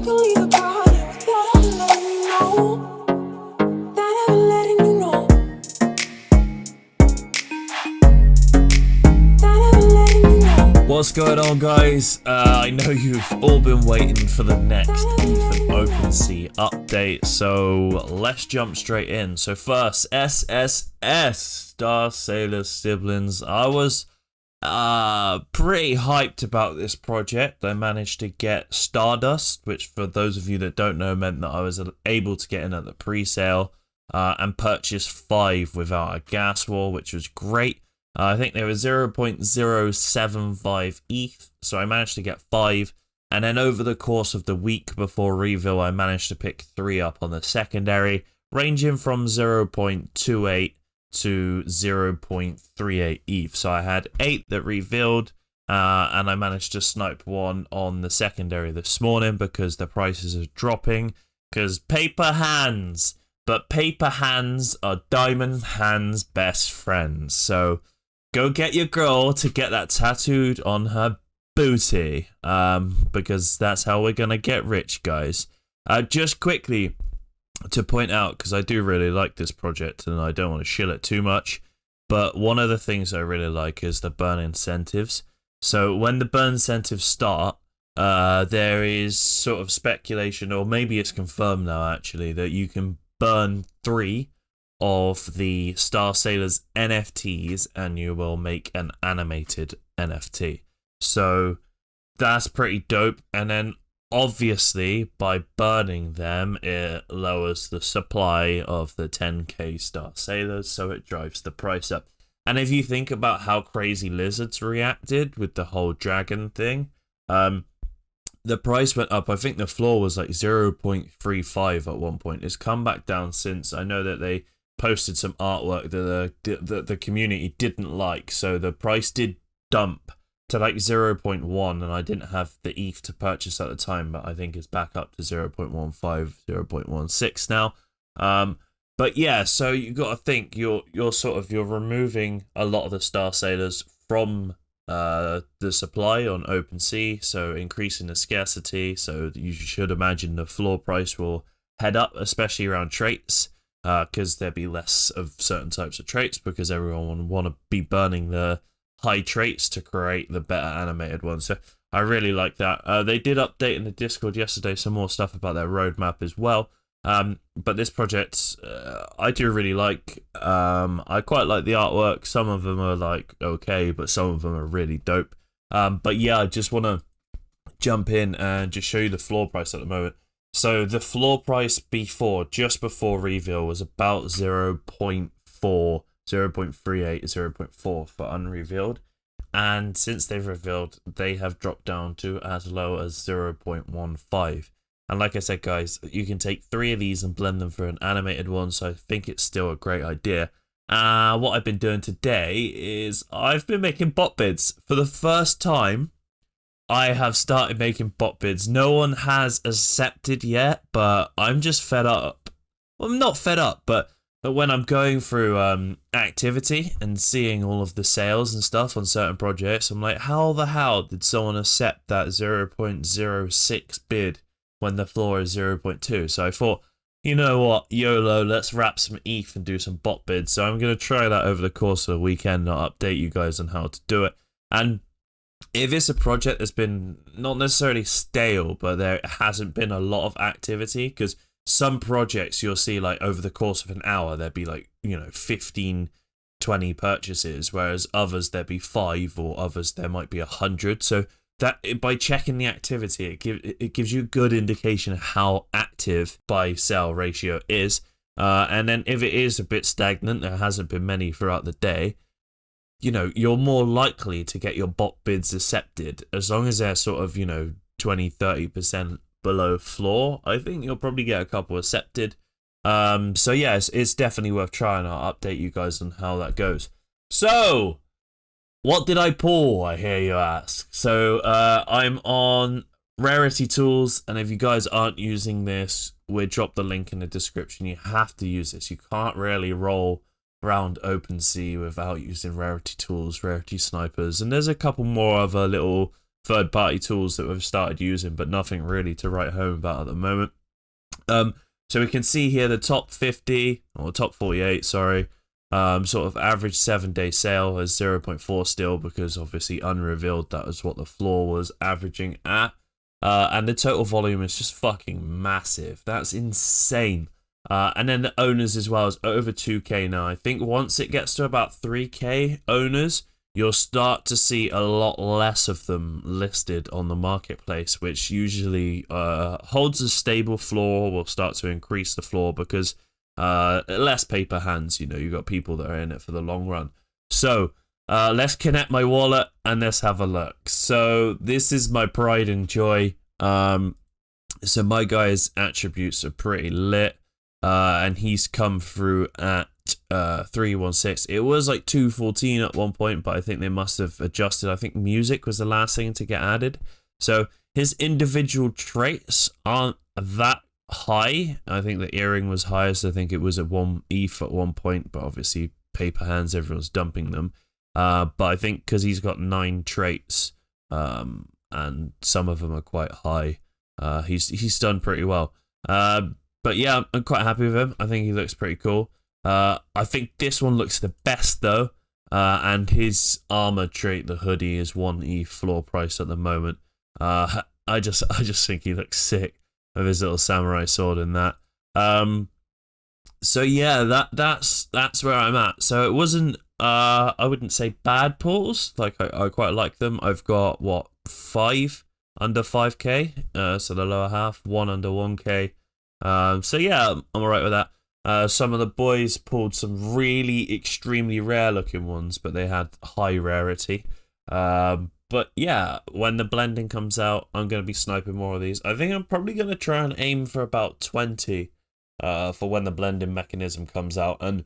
can leave the party without ever letting you know. Without ever letting you know. Without ever letting you know. What's going on, guys? I know you've all been waiting for the next ETH and OpenSea update, so let's jump straight in. So first, SSS, Star Sailor Siblings. I was pretty hyped about this project. I managed to get Stardust, which for those of you that don't know meant that I was able to get in at the pre-sale and purchase 5 without a gas wall, which was great. I think they were 0.075 ETH, so I managed to get 5. And then over the course of the week before reveal, I managed to pick 3 up on the secondary, ranging from 0.28 to 0.38 ETH. So I had 8 that revealed, and I managed to snipe 1 on the secondary this morning because the prices are dropping. Because paper hands, but paper hands are diamond hands' best friends. So go get your girl to get that tattooed on her booty, because that's how we're gonna get rich, guys. Just quickly to point out, because I do really like this project and I don't want to shill it too much, but one of the things I really like is the burn incentives. So when the burn incentives start, there is sort of speculation, or maybe it's confirmed now actually, that you can burn 3 of the Star Sailors NFTs and you will make an animated NFT. So that's pretty dope. And then obviously by burning them, it lowers the supply of the 10k Star Sailors, so it drives the price up. And if you think about how crazy Lizards reacted with the whole dragon thing, the price went up. I think the floor was like 0.35 at one point. It's come back down since. I know that they posted some artwork that the community didn't like, so the price did dump to like 0.1, and I didn't have the ETH to purchase at the time, but I think it's back up to 0.15, 0.16 now. But yeah, so you got to think you're removing a lot of the Star Sailors from the supply on OpenSea, so increasing the scarcity. So you should imagine the floor price will head up, especially around traits, because there'll be less of certain types of traits because everyone will want to be burning the high traits to create the better animated ones. So I really like that. They did update in the Discord yesterday some more stuff about their roadmap as well. But this project, I do really like. I quite like the artwork. Some of them are like okay, but some of them are really dope. But yeah, I just want to jump in and just show you the floor price at the moment. So the floor price just before reveal was about 0.4, 0.38, 0.4 for unrevealed. And since they've revealed, they have dropped down to as low as 0.15. And like I said, guys, you can take 3 of these and blend them for an animated one. So I think it's still a great idea. What I've been doing today is I've been making bot bids. For the first time, I have started making bot bids. No one has accepted yet, but I'm just fed up. Well, I'm not fed up, but when I'm going through activity and seeing all of the sales and stuff on certain projects, I'm like, how the hell did someone accept that 0.06 bid when the floor is 0.2? So I thought, you know what, YOLO, let's wrap some ETH and do some bot bids. So I'm going to try that over the course of the weekend. I'll update you guys on how to do it. And if it's a project that's been not necessarily stale, but there hasn't been a lot of activity, because some projects you'll see like over the course of an hour, there'd be like, 15, 20 purchases, whereas others there'd be 5, or others there might be 100. So that by checking the activity, it gives you a good indication of how active buy-sell ratio is. And then if it is a bit stagnant, there hasn't been many throughout the day, you're more likely to get your bot bids accepted. As long as they're sort of, 20-30% below floor, I think you'll probably get a couple accepted. So yeah, it's definitely worth trying. I'll update you guys on how that goes. So what did I pull, I hear you ask? So I'm on Rarity Tools, and if you guys aren't using this, we'll drop the link in the description. You have to use this. You can't really roll around OpenSea without using Rarity Tools, Rarity Snipers, and there's a couple more other little third-party tools that we've started using, but nothing really to write home about at the moment. So we can see here the top 50 or top 48, sorry. Sort of average 7-day sale is 0.4 still, because obviously unrevealed that was what the floor was averaging at. And the total volume is just fucking massive. That's insane. And then the owners as well is over 2k now. I think once it gets to about 3k owners, you'll start to see a lot less of them listed on the marketplace, which usually holds a stable floor, will start to increase the floor, because less paper hands, you know, you got people that are in it for the long run. So let's connect my wallet and let's have a look. So this is my pride and joy. So my guy's attributes are pretty lit. And he's come through at 316. It was like 214 at one point, but I think they must have adjusted. I think music was the last thing to get added. So his individual traits aren't that high. I think the earring was highest. I think it was at 1 ETH at one point, but obviously paper hands, everyone's dumping them. But I think because he's got 9 traits, and some of them are quite high, he's done pretty well. But yeah, I'm quite happy with him. I think he looks pretty cool. I think this one looks the best though. And his armor trait, the hoodie, is 1 ETH floor price at the moment. I just think he looks sick with his little samurai sword in that. So yeah, that's where I'm at. So it wasn't I wouldn't say bad pulls. Like I quite like them. I've got what, 5 under 5k. So the lower half, 1 under 1k. So yeah, I'm alright with that. Some of the boys pulled some really extremely rare looking ones, but they had high rarity. But yeah, when the blending comes out, I'm going to be sniping more of these. I think I'm probably going to try and aim for about 20 for when the blending mechanism comes out. And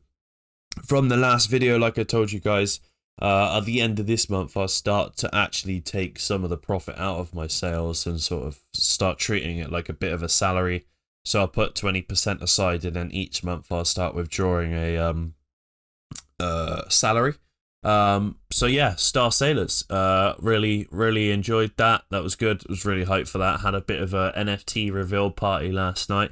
from the last video, like I told you guys, at the end of this month, I'll start to actually take some of the profit out of my sales and sort of start treating it like a bit of a salary. So I'll put 20% aside, and then each month I'll start withdrawing a salary. So yeah, Star Sailors. Really enjoyed that. That was good. Was really hyped for that. Had a bit of a NFT reveal party last night.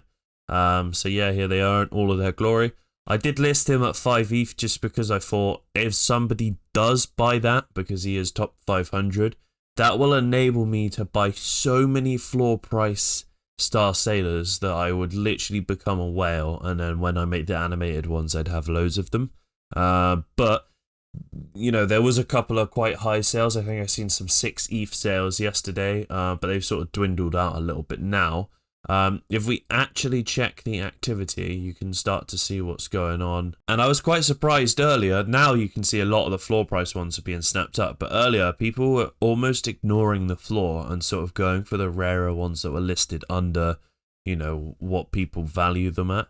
So yeah, here they are in all of their glory. I did list him at 5 ETH just because I thought if somebody does buy that, because he is top 500, that will enable me to buy so many floor price Star Sailors that I would literally become a whale, and then when I make the animated ones, I'd have loads of them. But you know, there was a couple of quite high sales. I think I've seen some 6 ETH sales yesterday, but they've sort of dwindled out a little bit now. If we actually check the activity, you can start to see what's going on. And I was quite surprised earlier. Now you can see a lot of the floor price ones are being snapped up, but earlier people were almost ignoring the floor and sort of going for the rarer ones that were listed under, you know, what people value them at.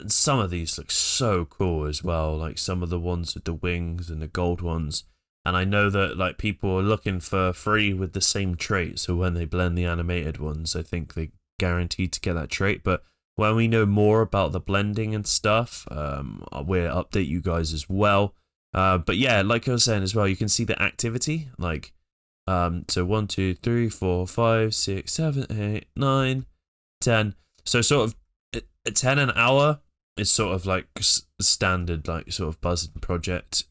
Some of these look so cool as well, like some of the ones with the wings and the gold ones. And I know that like people are looking for free with the same trait, so when they blend the animated ones, I think they guaranteed to get that trait. But when we know more about the blending and stuff, we'll update you guys as well. But yeah, like I was saying as well, you can see the activity, like so 1 2 3 4 5 6 7 8 9 10. So sort of at 10 an hour is sort of like standard, like sort of buzzing project.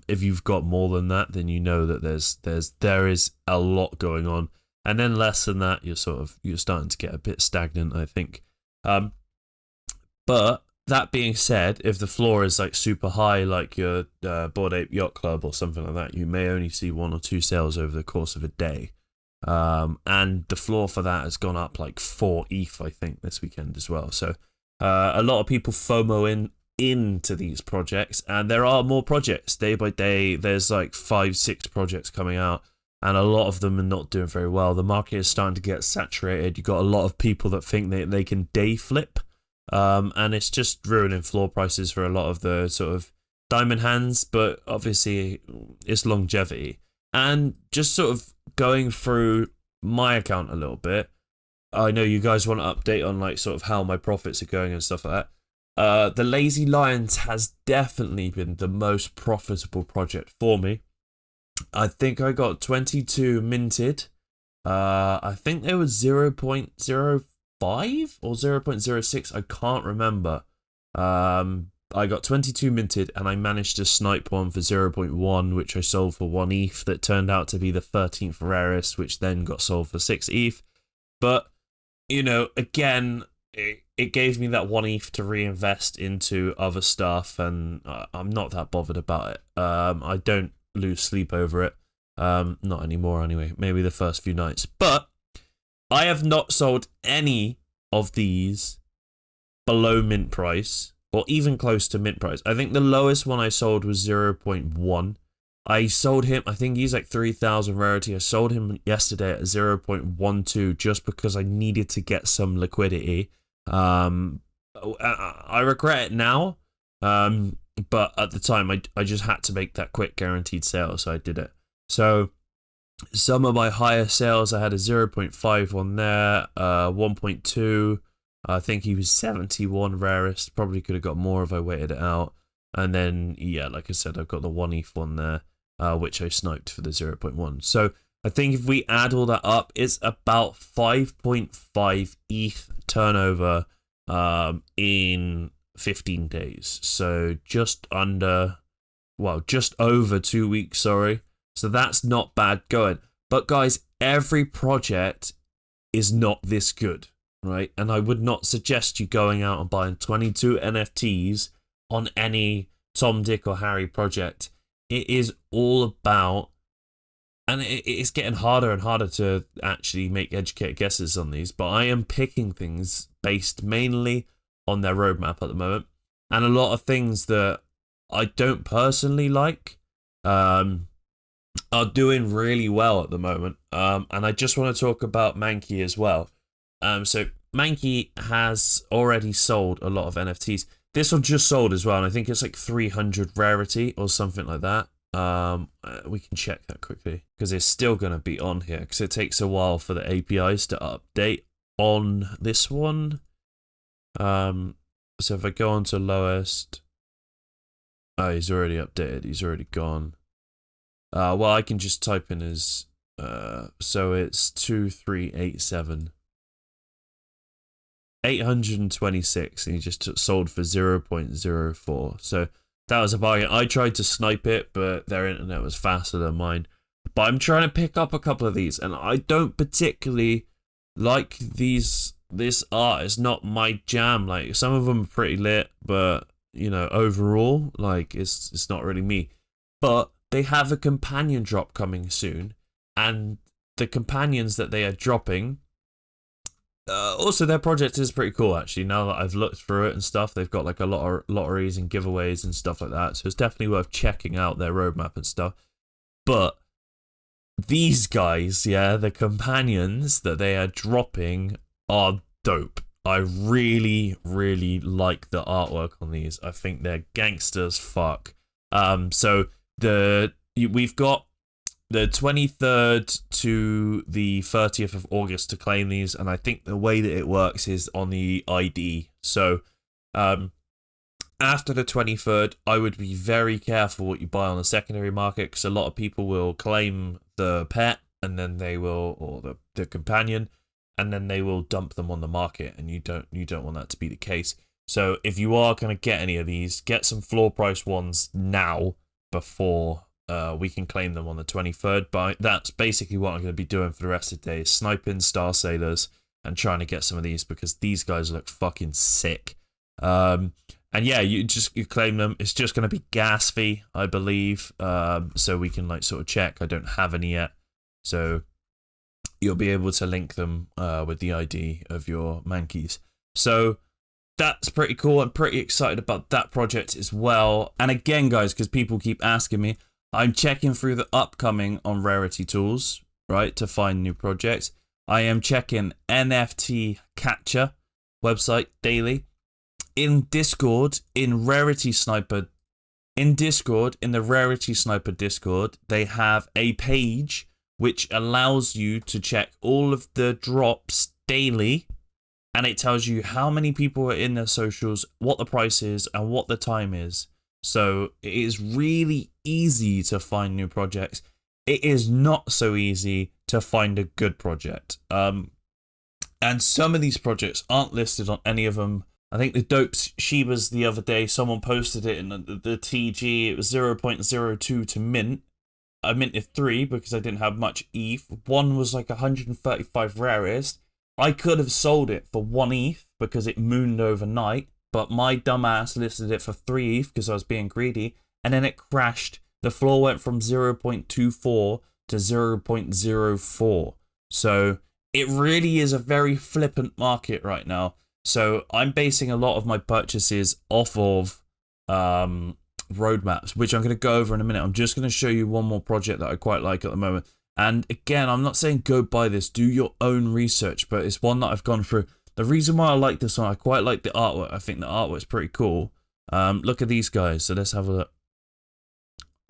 If you've got more than that, then you know that there is a lot going on. And then less than that, you're starting to get a bit stagnant, I think. But that being said, if the floor is like super high, like your Bored Ape Yacht Club or something like that, you may only see 1 or 2 sales over the course of a day. And the floor for that has gone up like 4 ETH, I think, this weekend as well. So a lot of people FOMO into these projects, and there are more projects day by day. There's like 5-6 projects coming out, and a lot of them are not doing very well. The market is starting to get saturated. You've got a lot of people that think they can day flip, and it's just ruining floor prices for a lot of the sort of diamond hands. But obviously it's longevity. And just sort of going through my account a little bit, I know you guys want to update on like sort of how my profits are going and stuff like that. The Lazy Lions has definitely been the most profitable project for me. I think I got 22 minted. I think they were 0.05 or 0.06. I can't remember. I got 22 minted and I managed to snipe one for 0.1, which I sold for 1 ETH that turned out to be the 13th rarest, which then got sold for 6 ETH. But, you know, again, it gave me that 1 ETH to reinvest into other stuff, and I'm not that bothered about it. I don't lose sleep over it. Not anymore anyway. Maybe the first few nights. But I have not sold any of these below mint price, or even close to mint price. I think the lowest one I sold was 0.1. I sold him, I think he's like 3,000 rarity. I sold him yesterday at 0.12 just because I needed to get some liquidity. I regret it now, but at the time I just had to make that quick guaranteed sale, so I did it. So some of my higher sales, I had a 0.5 on there, 1.2. I think he was 71 rarest. Probably could have got more if I waited it out. And then, yeah, like I said, I've got the 1 ETH one there, which I sniped for the 0.1. So I think if we add all that up, it's about 5.5 ETH turnover in 15 days. So just under, well, just over 2 weeks, sorry. So that's not bad going. But guys, every project is not this good, right? And I would not suggest you going out and buying 22 NFTs on any Tom, Dick or Harry project. It is all about, and it's getting harder and harder to actually make educated guesses on these, but I am picking things based mainly on their roadmap at the moment. And a lot of things that I don't personally like are doing really well at the moment. And I just want to talk about MANEKI as well. So MANEKI has already sold a lot of NFTs. This one just sold as well, and I think it's like 300 rarity or something like that. We can check that quickly because it's still going to be on here because it takes a while for the APIs to update on this one. So if I go on to lowest, oh, he's already updated. He's already gone. Well, I can just type in his, so it's 2387. 826, and he just sold for 0.04. So that was a bargain. I tried to snipe it, but their internet was faster than mine. But I'm trying to pick up a couple of these, and I don't particularly like these. This art is not my jam. Like, some of them are pretty lit, but you know, overall, like, it's not really me. But they have a companion drop coming soon, and the companions that they are dropping. Also, their project is pretty cool, actually. Now that I've looked through it and stuff, they've got like a lot of lotteries and giveaways and stuff like that. So it's definitely worth checking out their roadmap and stuff. But these guys, yeah, the companions that they are dropping are dope. I really, really like the artwork on these. I think they're gangsters fuck. So we've got the 23rd to the 30th of August to claim these, and I think the way that it works is on the ID. So after the 23rd, I would be very careful what you buy on the secondary market, because a lot of people will claim the pet and then they will, or the companion, and then they will dump them on the market, and you don't want that to be the case. So if you are going to get any of these, get some floor price ones now before we can claim them on the 23rd. But that's basically what I'm going to be doing for the rest of the day, sniping Star Sailors and trying to get some of these, because these guys look fucking sick. And yeah, you claim them. It's just going to be gas fee, I believe. So we can like sort of check. I don't have any yet, so you'll be able to link them with the ID of your MANEKIs. So that's pretty cool. I'm pretty excited about that project as well. And again, guys, because people keep asking me, I'm checking through the upcoming on Rarity Tools, right, to find new projects. I am checking NFT Catcher website daily. In Discord, in Rarity Sniper, in the Rarity Sniper Discord, they have a page which allows you to check all of the drops daily, and it tells you how many people are in their socials, what the price is, and what the time is. So it is really easy to find new projects. it is not so easy to find a good project. And some of these projects aren't listed on any of them. I think the Dope Shibas the other day, someone posted it in the TG. It was 0.02 to mint. I minted 3 because I didn't have much ETH. One was like 135 rarest. I could have sold it for 1 ETH because it mooned overnight, but my dumbass listed it for 3 ETH because I was being greedy, and then it crashed. The floor went from 0.24 to 0.04. So it really is a very flippant market right now. So I'm basing a lot of my purchases off of roadmaps, which I'm going to go over in a minute. I'm just going to show you one more project that I quite like at the moment. And again, I'm not saying go buy this, do your own research, but it's one that I've gone through. The reason why I like this one, I quite like the artwork. I think the artwork's pretty cool. Look at these guys. So let's have a look.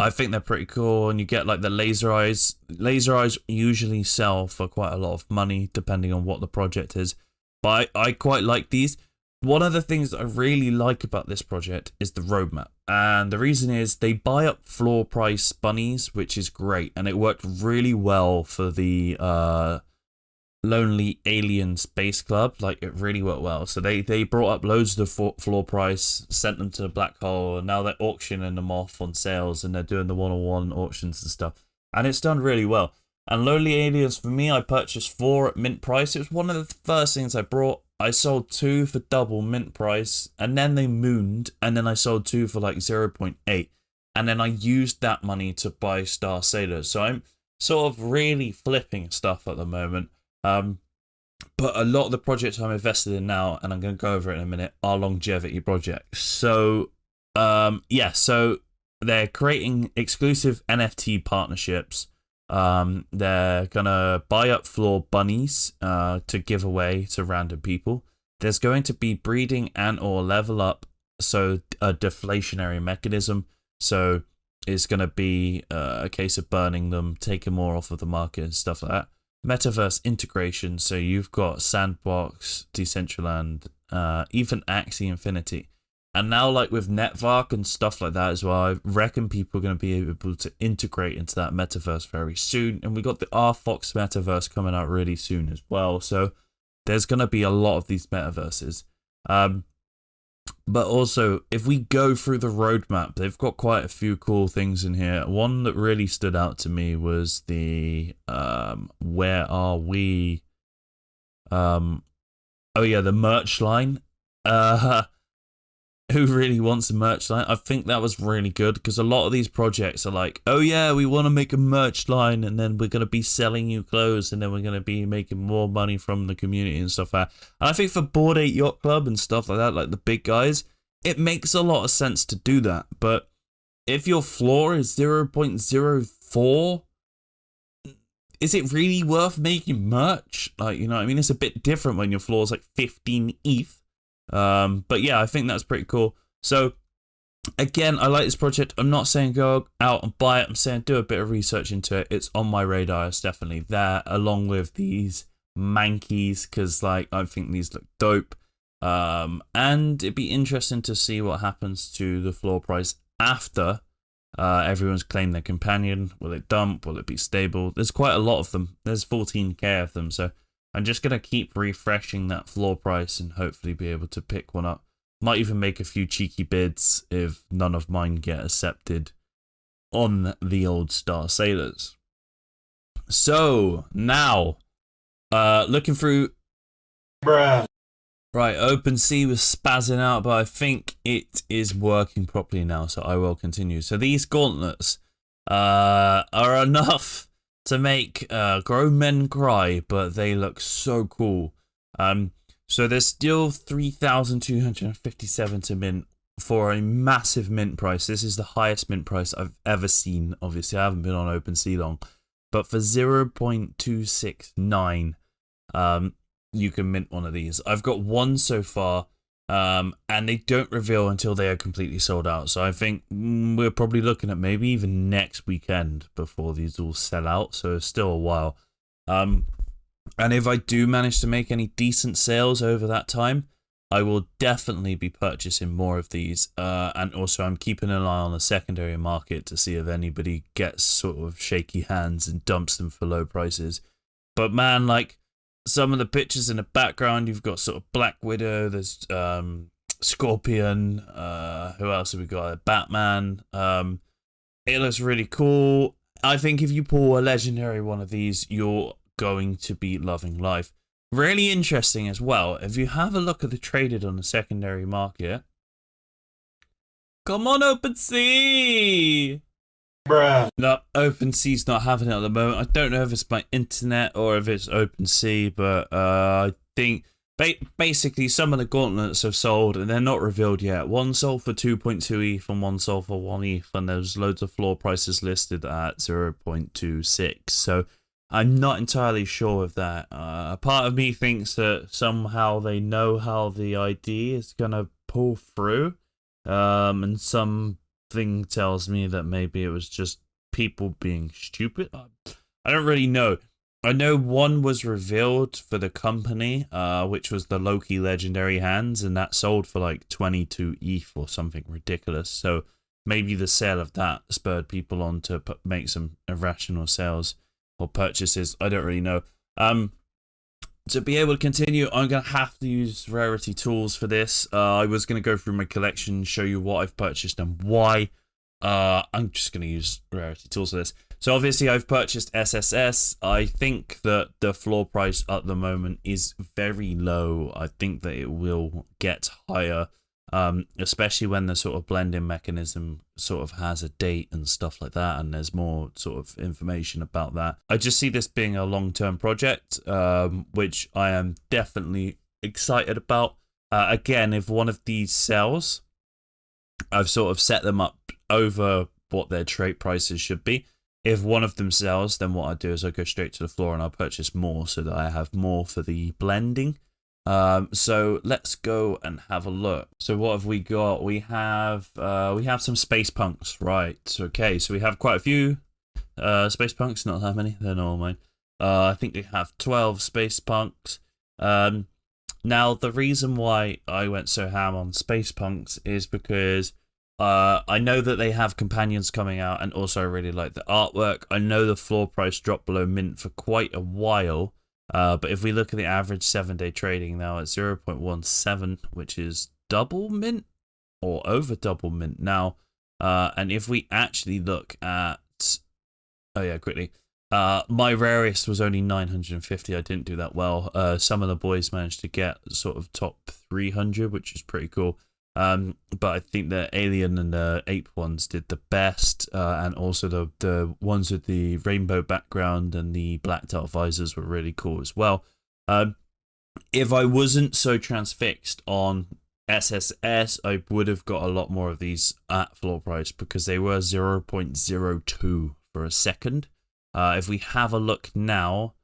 I think they're pretty cool, and you get like the laser eyes. Laser eyes usually sell for quite a lot of money, depending on what the project is. But I quite like these. One of the things that I really like about this project is the roadmap. And the reason is they buy up floor price bunnies, which is great. And it worked really well for the Lonely Alien Space Club. Like, it really worked well. So they brought up loads of the floor price, sent them to the black hole, and now they're auctioning them off on sales, and they're doing the one-on-one auctions and stuff. And it's done really well. And Lonely Aliens, for me, I purchased 4 at mint price. It was one of the first things I brought. I sold 2 for double mint price, and then they mooned, and then I sold 2 for like 0.8. And then I used that money to buy Star Sailors. So I'm sort of really flipping stuff at the moment. But a lot of the projects I'm invested in now, and I'm going to go over it in a minute, are longevity projects. So, yeah, so they're creating exclusive NFT partnerships. They're going to buy up floor bunnies to give away to random people. There's going to be breeding and or level up, so a deflationary mechanism. So it's going to be a case of burning them, taking more off of the market and stuff like that. Metaverse integration, so you've got Sandbox, Decentraland, even Axie Infinity. And now, like with Netvark and stuff like that as well, I reckon people are going to be able to integrate into that metaverse very soon. And we got the RFox metaverse coming out really soon as well. So there's going to be a lot of these metaverses. But also, if we go through the roadmap, they've got quite a few cool things in here. One that really stood out to me was the where are we? Oh yeah, the merch line. Who really wants a merch line? I think that was really good, because a lot of these projects are like, oh yeah, we want to make a merch line, and then we're going to be selling you clothes, and then we're going to be making more money from the community and stuff like that. And I think for Bored Ape Yacht Club and stuff like that, like the big guys, it makes a lot of sense to do that. But if your floor is 0.04, is it really worth making merch? Like, you know what I mean? It's a bit different when your floor is like 15 ETH. But yeah, I think that's pretty cool. So again, I like this project. I'm not saying go out and buy it. I'm saying do a bit of research into it. It's on my radar. It's definitely there, along with these MANEKIs, because like I think these look dope. And it'd be interesting to see what happens to the floor price after everyone's claimed their companion. Will it dump? Will it be stable? There's quite a lot of them. There's 14k of them, so I'm just going to keep refreshing that floor price and hopefully be able to pick one up. Might even make a few cheeky bids if none of mine get accepted on the old Star Sailors. So, now, looking through... Bruh. Right, OpenSea was spazzing out, but I think it is working properly now, so I will continue. So these gauntlets are enough to make grown men cry, but they look so cool. So there's still 3,257 to mint for a massive mint price. This is the highest mint price I've ever seen. Obviously, I haven't been on OpenSea long, but for 0.269, you can mint one of these. I've got one so far, and they don't reveal until they are completely sold out. So I think we're probably looking at maybe even next weekend before these all sell out. So it's still a while. And if I do manage to make any decent sales over that time, I will definitely be purchasing more of these, and also I'm keeping an eye on the secondary market to see if anybody gets sort of shaky hands and dumps them for low prices. But man, like some of the pictures in the background, you've got sort of Black Widow, there's Scorpion, who else have we got? Batman. It looks really cool. I think if you pull a legendary one of these, you're going to be loving life. Really interesting as well, if you have a look at the traded on the secondary market. Come on, OpenSea! Bruh. No, OpenSea's not having it at the moment. I don't know if it's my internet or if it's OpenSea, but I think basically some of the gauntlets have sold and they're not revealed yet. One sold for 2.2 ETH and one sold for 1 ETH, and there's loads of floor prices listed at 0.26. So I'm not entirely sure of that. A part of me thinks that somehow they know how the ID is going to pull through. And something tells me that maybe it was just people being stupid. I don't really know. I know one was revealed for the company, which was the Loki Legendary Hands, and that sold for like 22 ETH or something ridiculous. So maybe the sale of that spurred people on to make some irrational sales or purchases. I don't really know. To be able to continue, I'm going to have to use rarity tools for this. I was going to go through my collection, show you what I've purchased and why. I'm just going to use rarity tools for this. So obviously I've purchased SSS. I think that the floor price at the moment is very low. I think that it will get higher, especially when the sort of blending mechanism sort of has a date and stuff like that, and there's more sort of information about that. I just see this being a long-term project, which I am definitely excited about. Again, if one of these sells, I've sort of set them up over what their trade prices should be. If one of them sells, then what I do is I go straight to the floor and I'll purchase more so that I have more for the blending. So let's go and have a look. So what have we got? We have some space punks, right? Okay, so we have quite a few space punks, not that many, they're not all mine. I think we have 12 space punks. Now the reason why I went so ham on space punks is because I know that they have companions coming out, and also I really like the artwork. I know the floor price dropped below mint for quite a while. But if we look at the average 7-day trading now at 0.17, which is double mint or over double mint now. And if we actually look at, quickly, my rarest was only 950. I didn't do that well. Some of the boys managed to get sort of top 300, which is pretty cool. But I think the alien and the ape ones did the best, and also the ones with the rainbow background and the blacked out visors were really cool as well. If I wasn't so transfixed on SSS, I would have got a lot more of these at floor price because they were 0.02 for a second. If we have a look now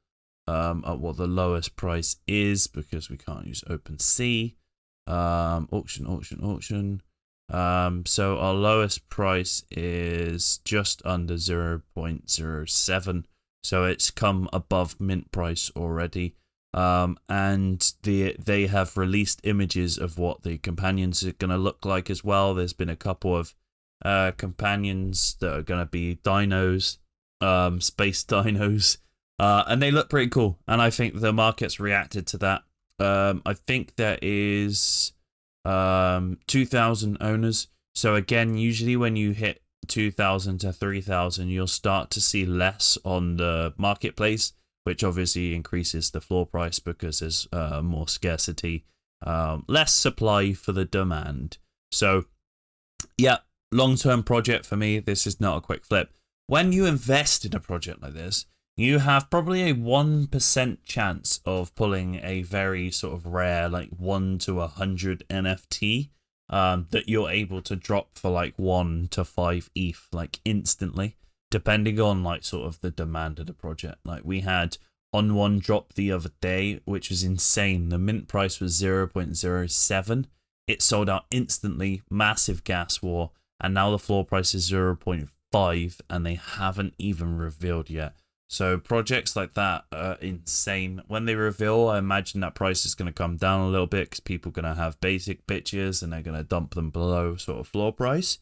at what the lowest price is, because we can't use OpenSea. Auction. So our lowest price is just under 0.07. So it's come above mint price already. And they have released images of what the companions are going to look like as well. There's been a couple of companions that are going to be dinos, space dinos, and they look pretty cool. And I think the market's reacted to that. I think there is 2,000 owners. So again, usually when you hit 2,000 to 3,000, you'll start to see less on the marketplace, which obviously increases the floor price because there's more scarcity, less supply for the demand. So yeah, long-term project for me. This is not a quick flip. When you invest in a project like this, you have probably a 1% chance of pulling a very sort of rare, like 1 to 100 NFT that you're able to drop for like 1 to 5 ETH, like instantly, depending on like sort of the demand of the project. Like we had on one drop the other day, which was insane. The mint price was 0.07. It sold out instantly, massive gas war, and now the floor price is 0.5, and they haven't even revealed yet. So projects like that are insane. When they reveal, I imagine that price is going to come down a little bit because people are going to have basic bitches and they're going to dump them below sort of floor price.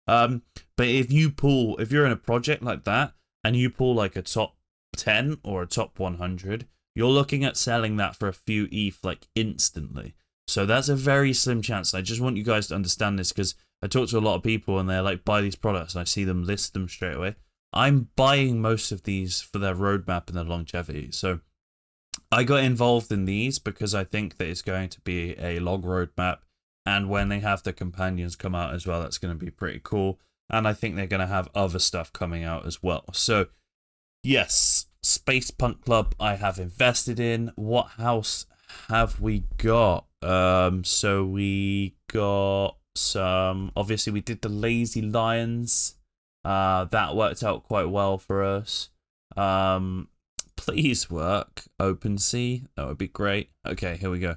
But if you're in a project like that and you pull like a top 10 or a top 100, you're looking at selling that for a few ETH like instantly. So that's a very slim chance. I just want you guys to understand this because I talk to a lot of people and they're like, buy these products, and I see them list them straight away. I'm buying most of these for their roadmap and their longevity. So I got involved in these because I think that it's going to be a long roadmap. And when they have the companions come out as well, that's going to be pretty cool. And I think they're going to have other stuff coming out as well. So yes, Space Punk Club I have invested in. What house have we got? So we got some, obviously we did the Lazy Lions. That worked out quite well for us. Please work, OpenSea. That would be great. Okay, here we go.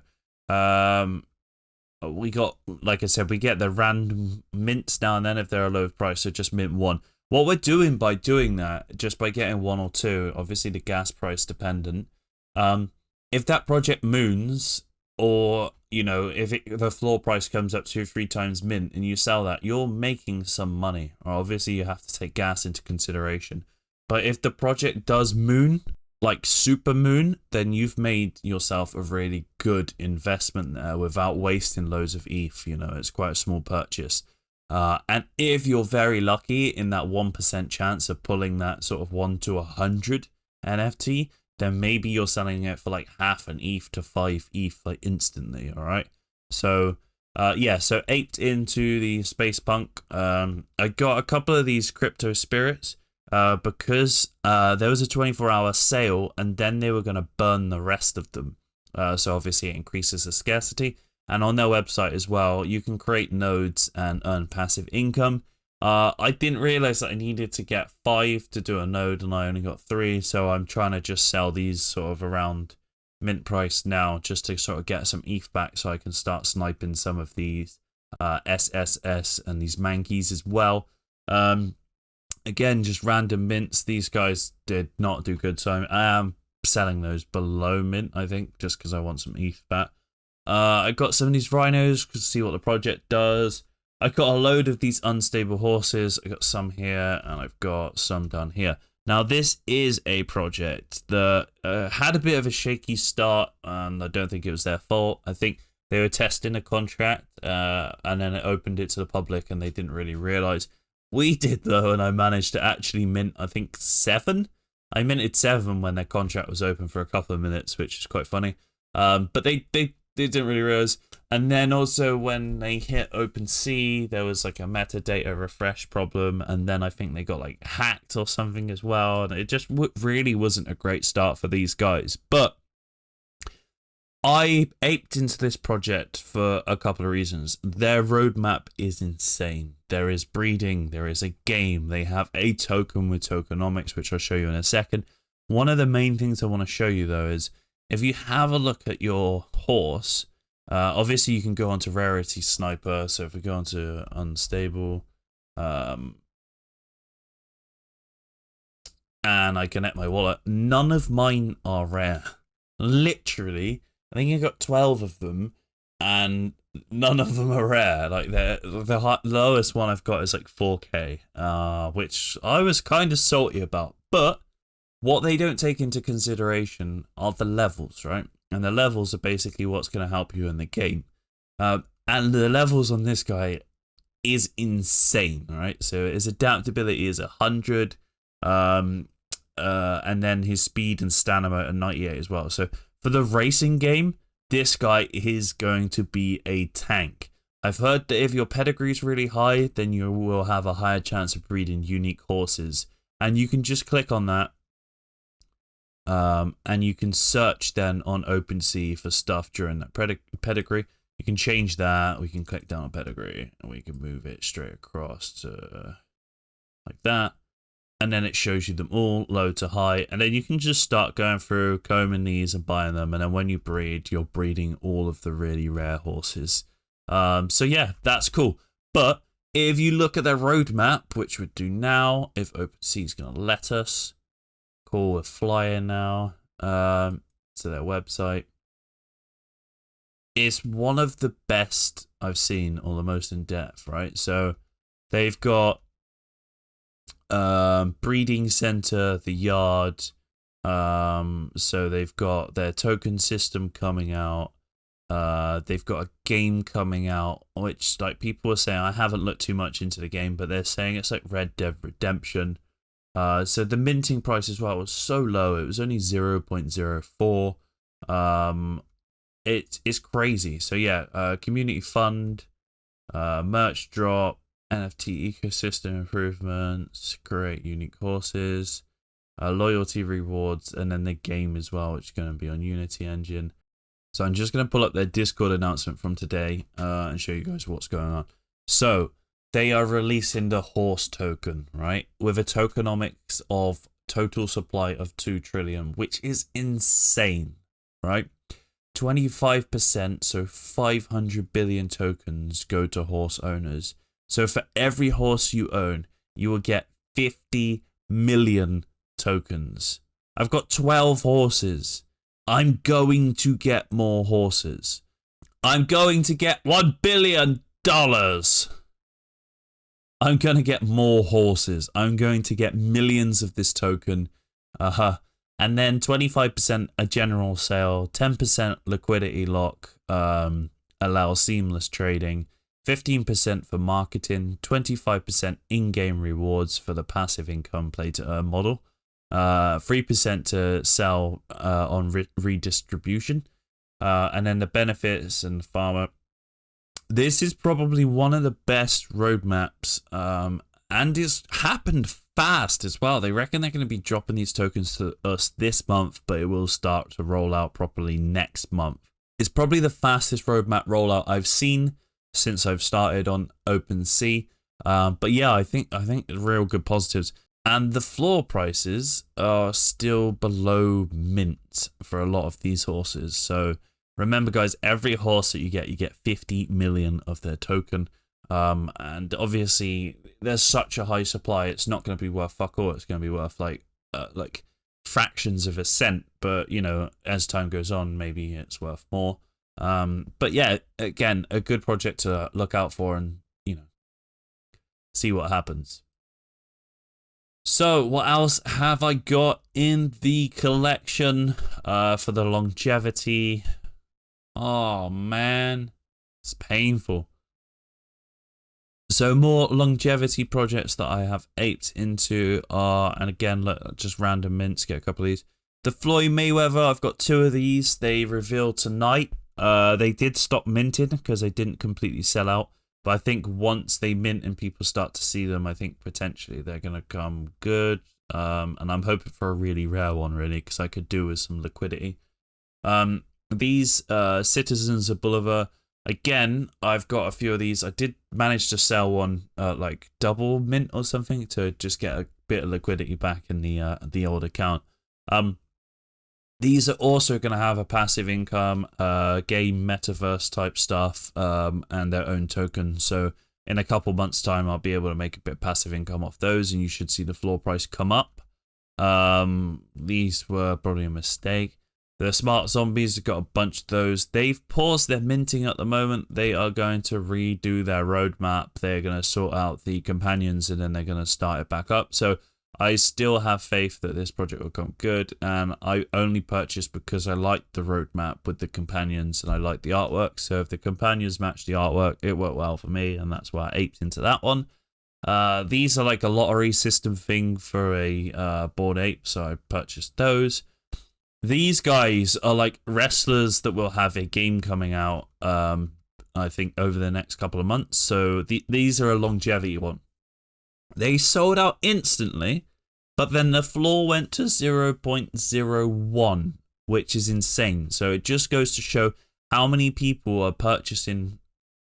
We got, like I said, we get the random mints now and then if they're a low price, so just mint one. What we're doing by doing that, just by getting one or two, obviously the gas price dependent, if that project moons, or, you know, if the floor price comes up 2 or 3 times mint and you sell that, you're making some money. Or obviously you have to take gas into consideration. But if the project does moon, like super moon, then you've made yourself a really good investment there without wasting loads of ETH. You know, it's quite a small purchase. And if you're very lucky in that 1% chance of pulling that sort of 1 to 100 NFT, then maybe you're selling it for like half an ETH to 5 ETH like instantly. All right. So yeah, so aped into the Space Punk. I got a couple of these crypto spirits because there was a 24-hour sale and then they were going to burn the rest of them. So obviously it increases the scarcity. And on their website as well, you can create nodes and earn passive income. I didn't realize that I needed to get 5 to do a node and I only got 3. So I'm trying to just sell these sort of around mint price now just to sort of get some ETH back so I can start sniping some of these SSS and these MANEKIs as well. Again, just random mints. These guys did not do good. So I am selling those below mint, I think, just because I want some ETH back. I got some of these rhinos to see what the project does. I got a load of these unstable horses. I got some here and I've got some down here. Now, this is a project that had a bit of a shaky start and I don't think it was their fault. I think they were testing a contract and then it opened it to the public and they didn't really realize. We did though, and I managed to actually mint, I think, 7. I minted 7 when their contract was open for a couple of minutes, which is quite funny. But they didn't really realize. And then also when they hit OpenSea, there was like a metadata refresh problem. And then I think they got like hacked or something as well. And it just really wasn't a great start for these guys. But I aped into this project for a couple of reasons. Their roadmap is insane. There is breeding. There is a game. They have a token with tokenomics, which I'll show you in a second. One of the main things I want to show you, though, is if you have a look at your horse, obviously you can go onto Rarity Sniper. So if we go onto Unstable, and I connect my wallet, none of mine are rare. Literally, I think I got 12 of them, and none of them are rare. Like the lowest one I've got is like 4K, which I was kind of salty about. But what they don't take into consideration are the levels, right? And the levels are basically what's going to help you in the game. And the levels on this guy is insane, right? So his adaptability is 100, and then his speed and stamina are 98 as well. So for the racing game, this guy is going to be a tank. I've heard that if your pedigree is really high, then you will have a higher chance of breeding unique horses. And you can just click on that. And you can search then on OpenSea for stuff during that pedigree. You can change that. We can click down on pedigree and we can move it straight across to like that. And then it shows you them all, low to high. And then you can just start going through, combing these and buying them. And then when you breed, you're breeding all of the really rare horses. So yeah, that's cool. But if you look at their roadmap, which we'd do now, if OpenSea is going to let us, Cool, we're flying now to their website. It's one of the best I've seen, or the most in depth, right? So they've got breeding center, the yard. So they've got their token system coming out. They've got a game coming out, which like people were saying, I haven't looked too much into the game, but they're saying it's like Red Dead Redemption. So the minting price as well was so low, it was only 0.04. It's crazy. So yeah, community fund, merch drop, NFT ecosystem improvements, create unique horses, loyalty rewards, and then the game as well, which is going to be on Unity Engine. So I'm just going to pull up their Discord announcement from today and show you guys what's going on. So they are releasing the horse token, right? With a tokenomics of total supply of 2 trillion, which is insane, right? 25%, so 500 billion tokens go to horse owners. So for every horse you own, you will get 50 million tokens. I've got 12 horses. I'm going to get more horses. I'm going to get $1 billion. I'm going to get more horses. I'm going to get millions of this token. And then 25% a general sale, 10% liquidity lock, allows seamless trading, 15% for marketing, 25% in-game rewards for the passive income play to earn model, 3% to sell on redistribution, and then the benefits and the farmer. This is probably one of the best roadmaps, and it's happened fast as well. They reckon they're going to be dropping these tokens to us this month, but it will start to roll out properly next month. It's probably the fastest roadmap rollout I've seen since I've started on OpenSea. But yeah, I think real good positives. And the floor prices are still below mint for a lot of these horses. So remember, guys, every horse that you get 50 million of their token. And obviously, there's such a high supply, it's not going to be worth fuck all. It's going to be worth like fractions of a cent. But you know, as time goes on, maybe it's worth more. But yeah, again, a good project to look out for, and you know, see what happens. So what else have I got in the collection for the longevity? Oh man, it's painful. So more longevity projects that I have aped into are, and again, look, just random mints, get a couple of these. The Floyd Mayweather, I've got 2 of these. They revealed tonight. They did stop minting because they didn't completely sell out. But I think once they mint and people start to see them, I think potentially they're going to come good. And I'm hoping for a really rare one, really, because I could do with some liquidity. These Citizens of Bolivar, again, I've got a few of these. I did manage to sell one like double mint or something to just get a bit of liquidity back in the old account. These are also going to have a passive income, game metaverse type stuff, and their own token. So in a couple months' time, I'll be able to make a bit of passive income off those, and you should see the floor price come up. These were probably a mistake. The Smart Zombies have got a bunch of those. They've paused their minting at the moment. They are going to redo their roadmap. They're going to sort out the companions, and then they're going to start it back up. So I still have faith that this project will come good, and I only purchased because I liked the roadmap with the companions and I like the artwork. So if the companions match the artwork, it worked well for me, and that's why I aped into that one. These are like a lottery system thing for a Bored Ape, so I purchased those. These guys are like wrestlers that will have a game coming out, I think, over the next couple of months. So these are a longevity one. They sold out instantly, but then the floor went to 0.01, which is insane. So it just goes to show how many people are purchasing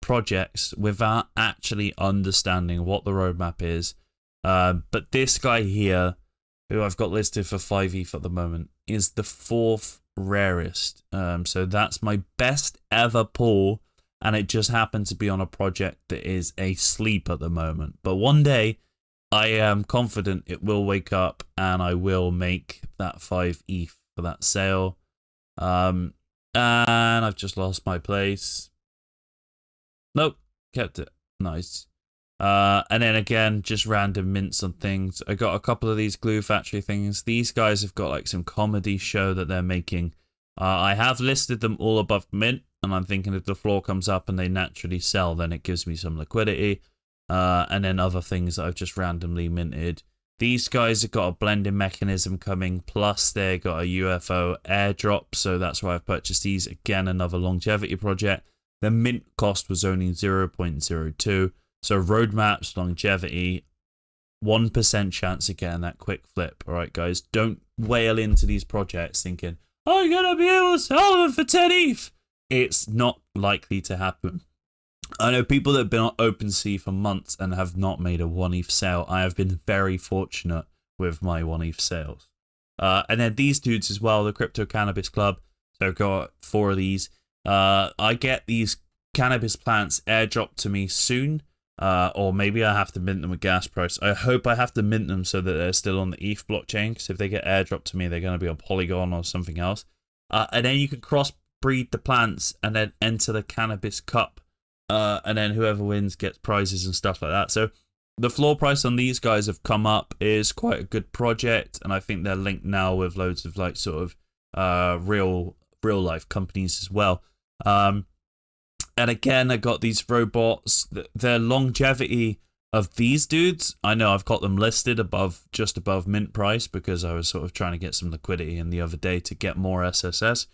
projects without actually understanding what the roadmap is. But this guy here, who I've got listed for 5 ETH at the moment, is the 4th rarest. So that's my best ever pull, and it just happened to be on a project that is asleep at the moment. But one day I am confident it will wake up and I will make that 5 ETH for that sale. And I've just lost my place. Nope, kept it. Nice. And then again, just random mints on things. I got a couple of these glue factory things. These guys have got like some comedy show that they're making. I have listed them all above mint, and I'm thinking if the floor comes up and they naturally sell, then it gives me some liquidity. And then other things that I've just randomly minted. These guys have got a blending mechanism coming, plus they got a UFO airdrop, so that's why I've purchased these. Again, another longevity project. The mint cost was only 0.02. So roadmaps, longevity, 1% chance of getting that quick flip. All right, guys, don't whale into these projects thinking, oh, you're going to be able to sell them for 10 ETH. It's not likely to happen. I know people that have been on OpenSea for months and have not made a 1 ETH sale. I have been very fortunate with my 1 ETH sales. And then these dudes as well, the Crypto Cannabis Club. So I've got 4 of these. I get these cannabis plants airdropped to me soon. Or maybe I have to mint them with gas price. I hope I have to mint them so that they're still on the ETH blockchain, because if they get airdropped to me, they're going to be on Polygon or something else. And then you can crossbreed the plants and then enter the Cannabis Cup. And then whoever wins gets prizes and stuff like that. So the floor price on these guys have come up, is quite a good project, and I think they're linked now with loads of like sort of real life companies as well. And again, I got these robots. Their longevity of these dudes, I know I've got them listed just above mint price, because I was sort of trying to get some liquidity in the other day to get more SSS.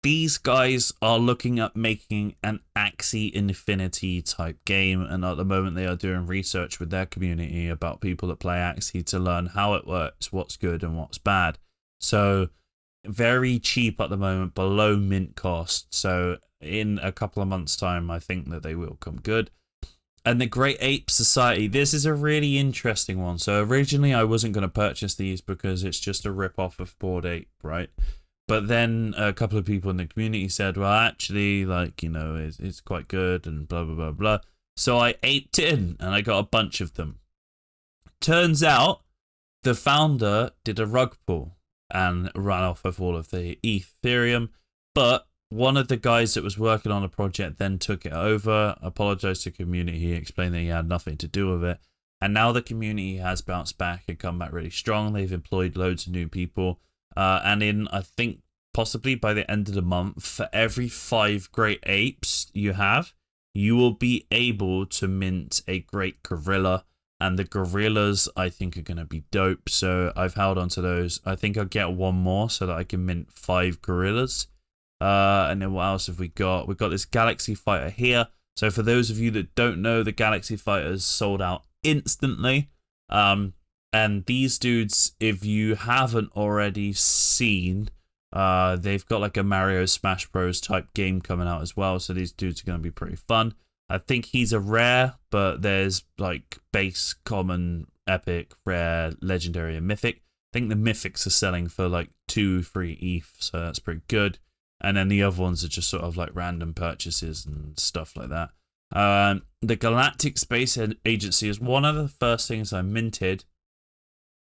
These guys are looking at making an Axie Infinity type game, and at the moment they are doing research with their community about people that play Axie to learn how it works, what's good and what's bad. So very cheap at the moment, below mint cost. So in a couple of months' time, I think that they will come good. And the Great Ape Society, this is a really interesting one. So originally I wasn't going to purchase these because it's just a rip-off of Bored Ape, right? But then a couple of people in the community said, well, actually, like, you know, it's quite good and blah, blah, blah, blah. So I aped in and I got a bunch of them. Turns out the founder did a rug pull and ran off with all of the Ethereum. But one of the guys that was working on the project then took it over, apologized to the community, explained that he had nothing to do with it. And now the community has bounced back and come back really strong. They've employed loads of new people. And in, I think, possibly by the end of the month, for every 5 great apes you have, you will be able to mint a great gorilla. And the gorillas, I think, are going to be dope. So I've held on to those. I think I'll get one more so that I can mint 5 gorillas. And then what else have we got? We've got this Galaxy Fighter here. So for those of you that don't know, the Galaxy Fighters sold out instantly. And these dudes, if you haven't already seen, they've got like a Mario Smash Bros type game coming out as well. So these dudes are going to be pretty fun. I think he's a rare, but there's like base, common, epic, rare, legendary, and mythic. I think the mythics are selling for like 2-3 ETH, so that's pretty good. And then the other ones are just sort of like random purchases and stuff like that. The Galactic Space Agency is one of the first things I minted.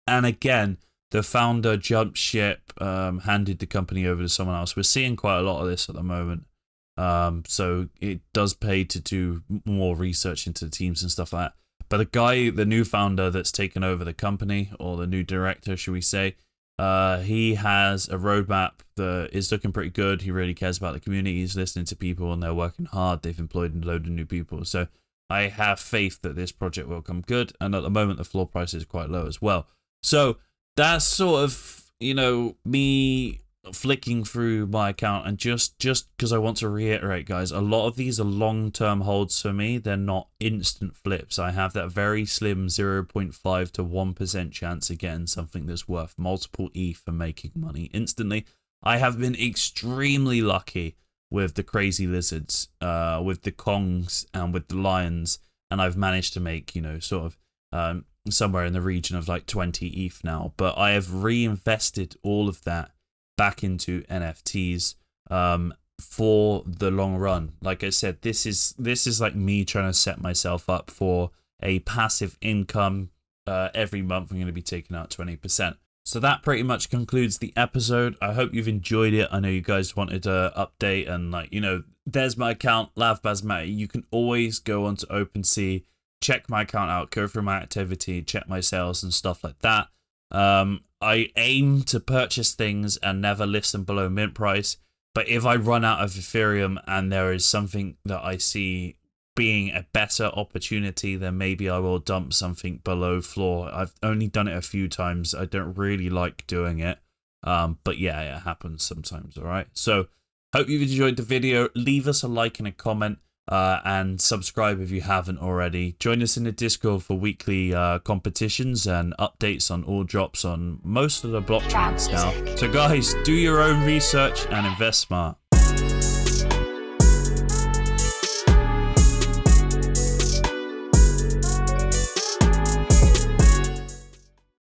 And again, the founder jumped ship, handed the company over to someone else. We're seeing quite a lot of this at the moment. So it does pay to do more research into the teams and stuff like that. But the guy, the new founder that's taken over the company, or the new director, should we say, he has a roadmap that is looking pretty good. He really cares about the community. He's listening to people and they're working hard. They've employed a load of new people. So I have faith that this project will come good. And at the moment, the floor price is quite low as well. So that's sort of, you know, me flicking through my account, and just because I want to reiterate, guys, a lot of these are long-term holds for me. They're not instant flips. I have that very slim 0.5 to 1% chance of getting something that's worth multiple ETH for making money instantly. I have been extremely lucky with the crazy lizards, with the Kongs and with the lions, and I've managed to make, you know, sort of somewhere in the region of like 20 ETH now. But I have reinvested all of that back into NFTs for the long run. Like I said, this is like me trying to set myself up for a passive income every month I'm going to be taking out 20%. So that pretty much concludes the episode. I hope you've enjoyed it. I know you guys wanted an update, and like, you know, there's my account, LavBasmati. You can always go onto OpenSea, check my account out, go through my activity, check my sales and stuff like that. I aim to purchase things and never list them below mint price. But if I run out of Ethereum and there is something that I see being a better opportunity, then maybe I will dump something below floor. I've only done it a few times. I don't really like doing it. But yeah, it happens sometimes, all right? So hope you've enjoyed the video. Leave us a like and a comment, and subscribe if you haven't already. Join us in the Discord for weekly competitions and updates on all drops on most of the blockchains now. So guys, do your own research and invest smart.